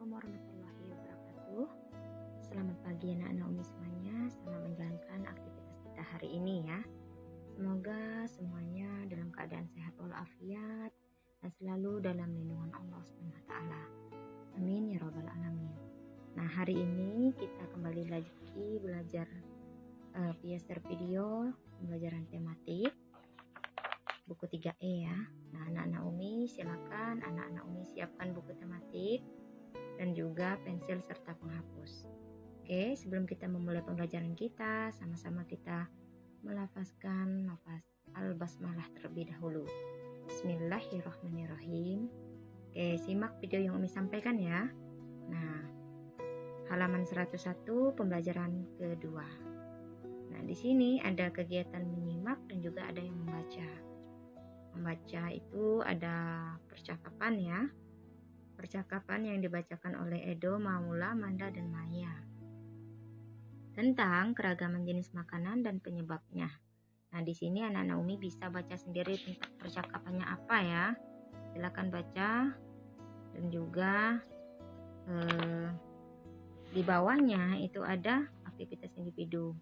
Assalamualaikum warahmatullahi wabarakatuh. Selamat pagi anak-anak Umi semuanya. Selamat menjalankan aktivitas kita hari ini ya. Semoga semuanya dalam keadaan sehat walafiat dan selalu dalam lindungan Allah SWT. Amin ya robbal alamin. Nah, hari ini kita kembali lagi belajar via share video pembelajaran tematik buku 3E ya. Nah, anak-anak Umi silakan anak-anak Umi siapkan buku tematik dan juga pensil serta penghapus. Oke, sebelum kita memulai pembelajaran kita, sama-sama kita melafazkan lafaz al-basmalah terlebih dahulu. Bismillahirrahmanirrahim. Oke, simak video yang Umi sampaikan ya. Nah, halaman 101 pembelajaran kedua. Nah, di sini ada kegiatan menyimak dan juga ada yang membaca. Membaca itu ada percakapan ya. Percakapan yang dibacakan oleh Edo, Maula, Manda, dan Maya tentang keragaman jenis makanan dan penyebabnya. Nah, di sini anak-anak Umi bisa baca sendiri tentang percakapannya apa ya. Silakan baca dan juga di bawahnya itu ada aktivitas individu.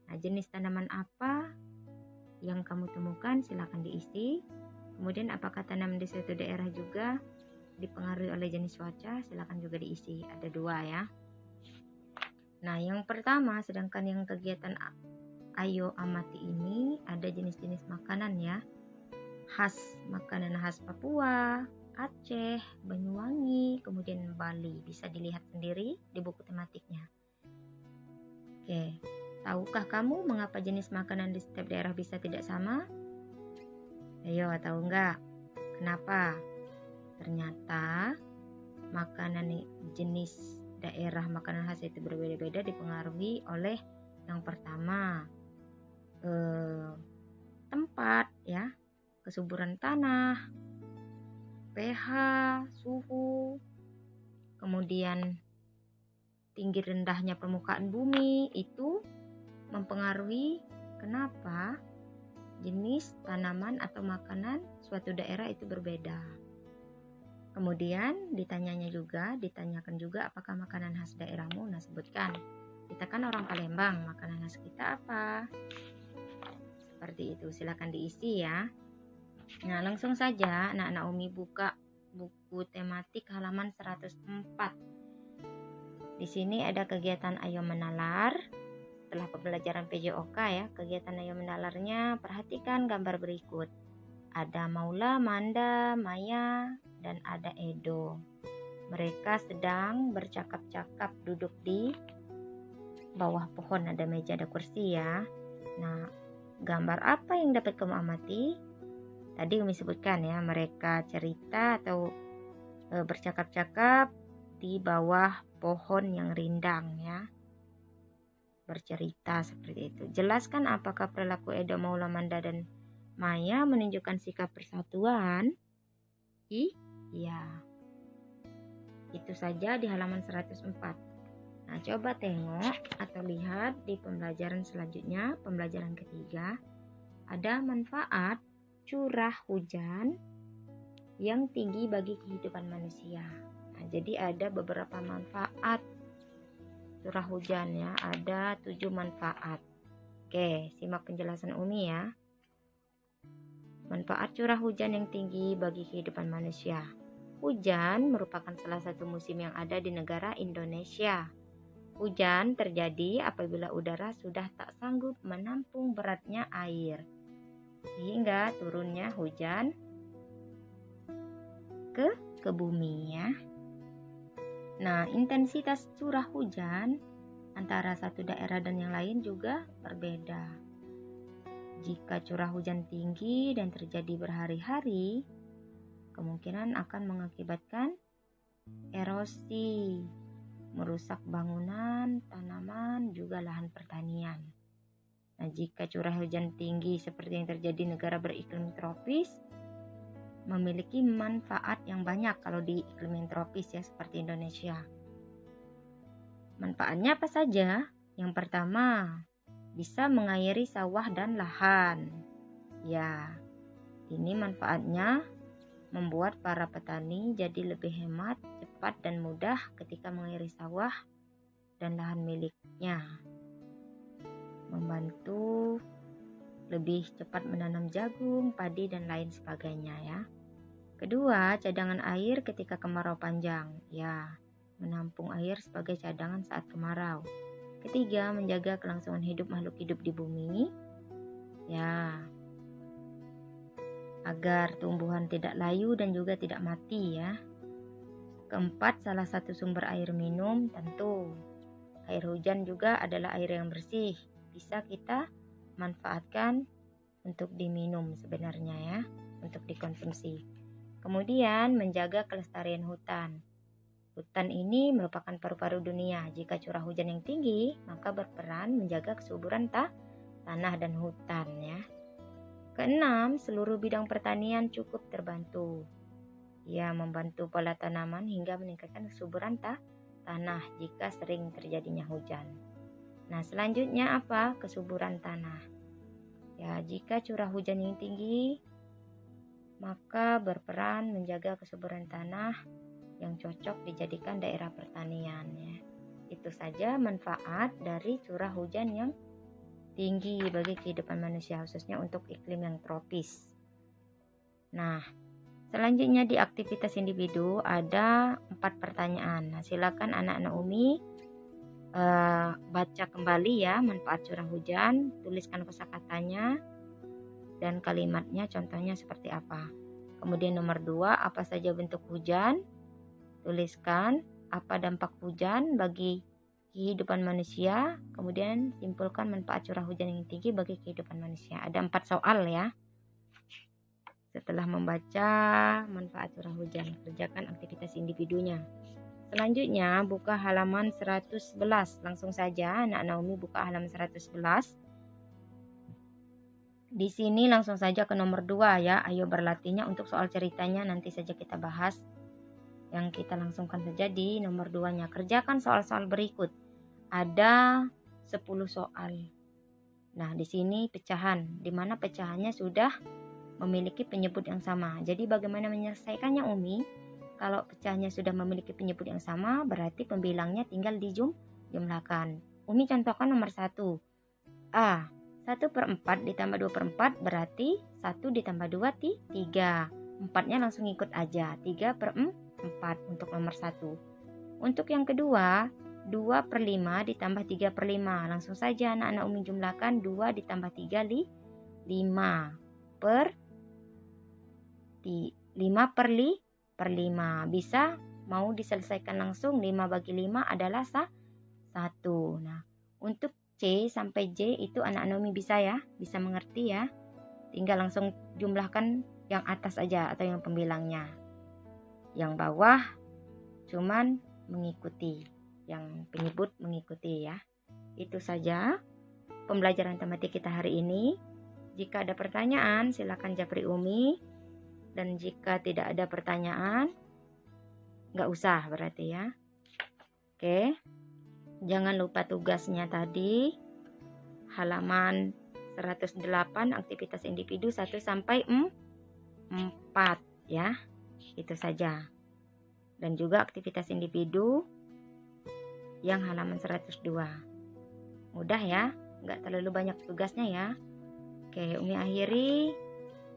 Nah, jenis tanaman apa yang kamu temukan silakan diisi. Kemudian apakah tanaman di suatu daerah juga dipengaruhi oleh jenis cuaca, silakan juga diisi. Ada 2 ya. Nah, yang pertama, sedangkan yang kegiatan ayo amati ini ada jenis-jenis makanan ya. Makanan khas Papua, Aceh, Banyuwangi, kemudian Bali. Bisa dilihat sendiri di buku tematiknya. Oke, tahukah kamu mengapa jenis makanan di setiap daerah bisa tidak sama? Ayo, tahu nggak? Kenapa? Ternyata makanan jenis daerah makanan khas itu berbeda-beda dipengaruhi oleh yang pertama tempat ya, kesuburan tanah, pH, suhu, kemudian tinggi rendahnya permukaan bumi itu mempengaruhi kenapa jenis tanaman atau makanan suatu daerah itu berbeda. Kemudian ditanyakan juga apakah makanan khas daerahmu? Nah, sebutkan. Kita kan orang Palembang, makanan khas kita apa? Seperti itu, silakan diisi ya. Nah, langsung saja anak-anak Umi buka buku tematik halaman 104. Di sini ada kegiatan ayo menalar. Setelah pembelajaran PJOK ya, kegiatan ayo menalarnya perhatikan gambar berikut. Ada Maula, Manda, Maya, dan ada Edo. Mereka sedang bercakap-cakap duduk di bawah pohon, ada meja, ada kursi ya. Nah, gambar apa yang dapat kamu amati? Tadi Umi sebutkan ya, mereka cerita atau bercakap-cakap di bawah pohon yang rindang ya. Bercerita seperti itu. Jelaskan apakah perilaku Edo, Maula, Manda, dan Maya menunjukkan sikap persatuan? Iya. Itu saja di halaman 104. Nah, coba tengok atau lihat di pembelajaran selanjutnya, pembelajaran ketiga. Ada manfaat curah hujan yang tinggi bagi kehidupan manusia. Nah, jadi ada beberapa manfaat curah hujan ya, ada 7 manfaat. Oke, simak penjelasan Umi ya. Manfaat curah hujan yang tinggi bagi kehidupan manusia. Hujan merupakan salah satu musim yang ada di negara Indonesia. Hujan terjadi apabila udara sudah tak sanggup menampung beratnya air, sehingga turunnya hujan ke bumi ya. Nah, intensitas curah hujan antara satu daerah dan yang lain juga berbeda. Jika curah hujan tinggi dan terjadi berhari-hari, kemungkinan akan mengakibatkan erosi, merusak bangunan, tanaman, juga lahan pertanian. Nah, jika curah hujan tinggi seperti yang terjadi di negara beriklim tropis, memiliki manfaat yang banyak kalau di iklim yang tropis ya, seperti Indonesia. Manfaatnya apa saja? Yang pertama, bisa mengairi sawah dan lahan. Ya, ini manfaatnya membuat para petani jadi lebih hemat, cepat dan mudah ketika mengairi sawah dan lahan miliknya. Membantu lebih cepat menanam jagung, padi dan lain sebagainya ya. Kedua, cadangan air ketika kemarau panjang. Ya, menampung air sebagai cadangan saat kemarau. Ketiga, menjaga kelangsungan hidup makhluk hidup di bumi. Ya, agar tumbuhan tidak layu dan juga tidak mati ya. Keempat, salah satu sumber air minum tentu air hujan juga adalah air yang bersih. Bisa kita manfaatkan untuk diminum sebenarnya ya, untuk dikonsumsi. Kemudian menjaga kelestarian hutan. Hutan ini merupakan paru-paru dunia. Jika curah hujan yang tinggi, maka berperan menjaga kesuburan tanah dan hutan ya. Keenam, seluruh bidang pertanian cukup terbantu. Ia membantu pola tanaman hingga meningkatkan kesuburan tanah jika sering terjadinya hujan. Nah, selanjutnya apa? Kesuburan tanah. Ya, jika curah hujan yang tinggi, maka berperan menjaga kesuburan tanah yang cocok dijadikan daerah pertanian ya. Itu saja manfaat dari curah hujan yang tinggi bagi kehidupan manusia, khususnya untuk iklim yang tropis. Nah, selanjutnya di aktivitas individu ada 4 pertanyaan. Nah, silakan anak-anak Umi baca kembali ya manfaat curah hujan, tuliskan kosakatanya dan kalimatnya, contohnya seperti apa. Kemudian nomor 2, apa saja bentuk hujan? Tuliskan apa dampak hujan bagi kehidupan manusia, kemudian simpulkan manfaat curah hujan yang tinggi bagi kehidupan manusia. Ada 4 soal ya. Setelah membaca manfaat curah hujan, kerjakan aktivitas individunya. Selanjutnya buka halaman 111. Langsung saja anak-anak Umi buka halaman 111. Di sini langsung saja ke nomor 2 ya. Ayo berlatihnya. Untuk soal ceritanya nanti saja kita bahas. Yang kita langsungkan saja di nomor 2-nya. Kerjakan soal-soal berikut. Ada 10 soal. Nah, di sini pecahan, di mana pecahannya sudah memiliki penyebut yang sama. Jadi bagaimana menyelesaikannya Umi? Kalau pecahannya sudah memiliki penyebut yang sama, berarti pembilangnya tinggal dijumlahkan. Umi contohkan nomor 1. A. 1/4 ditambah 2/4 berarti 1 ditambah 2 3. 4-nya langsung ikut aja. 3/4 untuk nomor 1. Untuk yang kedua, 2/5 ditambah 3/5. Langsung saja anak-anak Umi jumlahkan. 2 ditambah 3 5 per 5. Bisa mau diselesaikan langsung. 5 bagi 5 adalah 1. Nah, untuk C sampai J itu anak-anak Umi bisa ya, bisa mengerti ya. Tinggal langsung jumlahkan yang atas aja atau yang pembilangnya. Yang bawah cuman mengikuti, yang penyebut mengikuti ya. Itu saja pembelajaran tematik kita hari ini. Jika ada pertanyaan silakan japri Umi, dan jika tidak ada pertanyaan nggak usah berarti ya. Oke, jangan lupa tugasnya tadi halaman 108 aktivitas individu 1 sampai 4 ya. Itu saja. Dan juga aktivitas individu yang halaman 102. Mudah ya, nggak terlalu banyak tugasnya ya. Oke, Umi akhiri.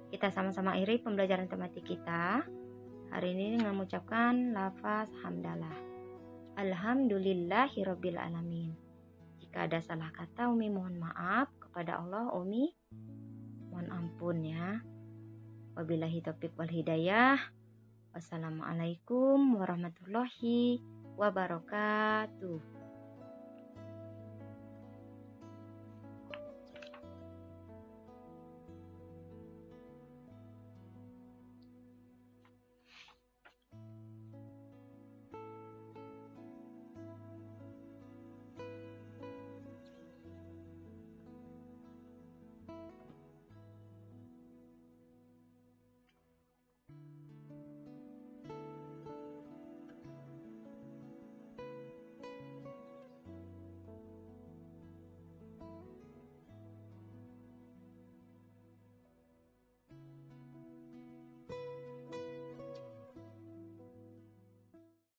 Kita sama-sama akhiri pembelajaran tematik kita hari ini dengan mengucapkan lafaz hamdalah. Alhamdulillahirabbil alamin. Jika ada salah kata Umi mohon maaf, kepada Allah Umi mohon ampun ya. Wabillahi taufiq wal hidayah. Wassalamualaikum warahmatullahi wabarakatuh.